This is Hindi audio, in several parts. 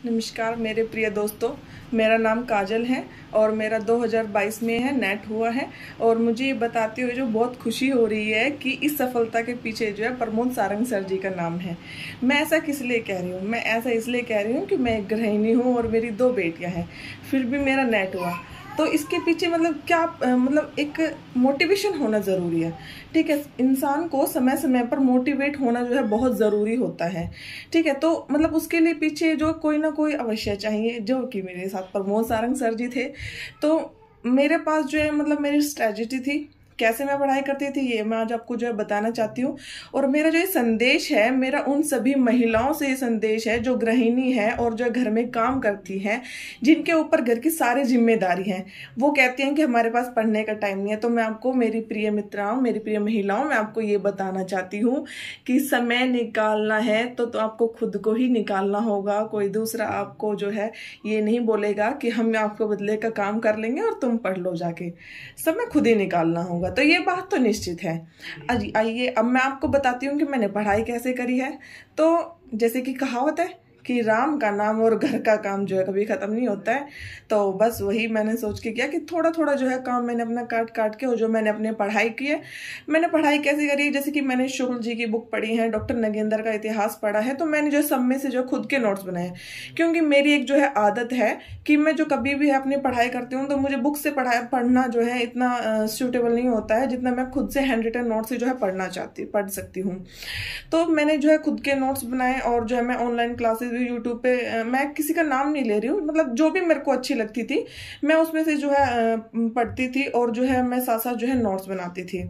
नमस्कार मेरे प्रिय दोस्तों, मेरा नाम काजल है और मेरा 2022 में है नेट हुआ है। और मुझे ये बताते हुए जो बहुत खुशी हो रही है कि इस सफलता के पीछे जो है प्रमोद सारंग सर जी का नाम है। मैं ऐसा किस लिए कह रही हूँ? मैं ऐसा इसलिए कह रही हूँ कि मैं एक गृहिणी हूँ और मेरी 2 बेटियाँ हैं, फिर भी मेरा नेट हुआ। तो इसके पीछे मतलब क्या मतलब एक मोटिवेशन होना ज़रूरी है। ठीक है, इंसान को समय समय पर मोटिवेट होना जो है बहुत ज़रूरी होता है। ठीक है, तो मतलब उसके लिए पीछे जो कोई ना कोई अवश्य चाहिए, जो कि मेरे साथ प्रमोद सारंग सर जी थे। तो मेरे पास जो है मतलब मेरी स्ट्रेटजी थी, कैसे मैं पढ़ाई करती थी ये मैं आज आपको जो है बताना चाहती हूँ। और मेरा जो ये संदेश है, मेरा उन सभी महिलाओं से ये संदेश है जो गृहिणी है और जो घर में काम करती हैं, जिनके ऊपर घर की सारी जिम्मेदारी है। वो कहती हैं कि हमारे पास पढ़ने का टाइम नहीं है। तो मैं आपको, मेरी प्रिय मित्राओं, मेरी प्रिय महिलाओं, मैं आपको ये बताना चाहती हूँ कि समय निकालना है तो आपको खुद को ही निकालना होगा। कोई दूसरा आपको जो है ये नहीं बोलेगा कि हम आपको बदले का काम कर लेंगे और तुम पढ़ लो जाके। समय खुद ही निकालना होगा। तो ये बात तो निश्चित है। आइए अब मैं आपको बताती हूँ कि मैंने पढ़ाई कैसे करी है। तो जैसे कि कहावत है कि राम का नाम और घर का काम जो है कभी खत्म नहीं होता है। तो बस वही मैंने सोच के किया कि थोड़ा थोड़ा जो है काम मैंने अपना काट काट के, और जो मैंने अपने पढ़ाई की है, मैंने पढ़ाई कैसे करी है। जैसे कि मैंने शुक्ल जी की बुक पढ़ी है, डॉक्टर नगेंद्र का इतिहास पढ़ा है। तो मैंने जो सब में से जो खुद के नोट्स बनाए, क्योंकि मेरी एक जो है आदत है कि मैं जो कभी भी अपनी पढ़ाई करती हूँ तो मुझे बुक से पढ़ना जो है इतना सूटेबल नहीं होता है जितना मैं खुद से हैंड रिटन नोट से जो है पढ़ सकती हूँ। तो मैंने जो है खुद के नोट्स बनाए, और जो है मैं ऑनलाइन क्लासेस भी यूट्यूब पे, मैं किसी का नाम नहीं ले रही हूँ, मतलब जो भी मेरे को अच्छी लगती थी मैं उसमें से जो है पढ़ती थी, और जो है मैं साथ साथ जो है नोट्स बनाती थी।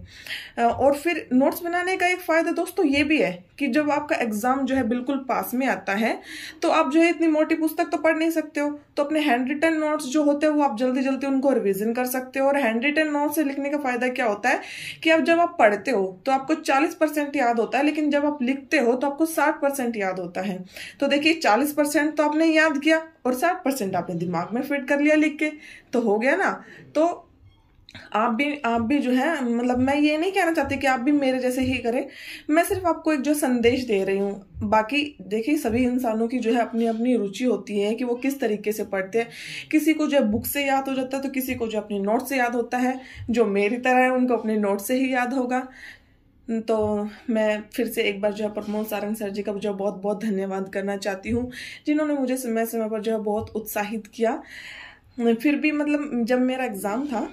और फिर नोट्स बनाने का एक फायदा दोस्तों ये भी है कि जब आपका एग्जाम जो है बिल्कुल पास में आता है तो आप जो है इतनी मोटी पुस्तक तो पढ़ नहीं सकते हो, तो अपने हैंड रिटन नोट्स जो होते हैं वो आप जल्दी जल्दी उनको रिवीजन कर सकते हो। और हैंड रिटन नोट्स से लिखने का फायदा क्या होता है कि अब जब आप पढ़ते हो तो आपको 40% याद होता है, लेकिन जब आप लिखते हो तो आपको 60% याद होता है। तो देखिए 40% तो आपने याद किया और 60% आपने दिमाग में फिट कर लिया लिख के, तो हो गया ना। तो आप भी जो है, मतलब मैं ये नहीं कहना चाहती कि आप भी मेरे जैसे ही करें, मैं सिर्फ आपको एक जो संदेश दे रही हूँ। बाकी देखिए सभी इंसानों की जो है अपनी अपनी रुचि होती है कि वो किस तरीके से पढ़ते हैं। किसी को जो है बुक से याद हो जाता है तो किसी को जो अपनी नोट से याद होता है। जो मेरी तरह है उनको अपने नोट से ही याद होगा। तो मैं फिर से एक बार जो है प्रमोद सारंग सर जी का जो बहुत बहुत धन्यवाद करना चाहती हूँ, जिन्होंने मुझे समय समय पर जो है बहुत उत्साहित किया। फिर भी मतलब जब मेरा एग्ज़ाम था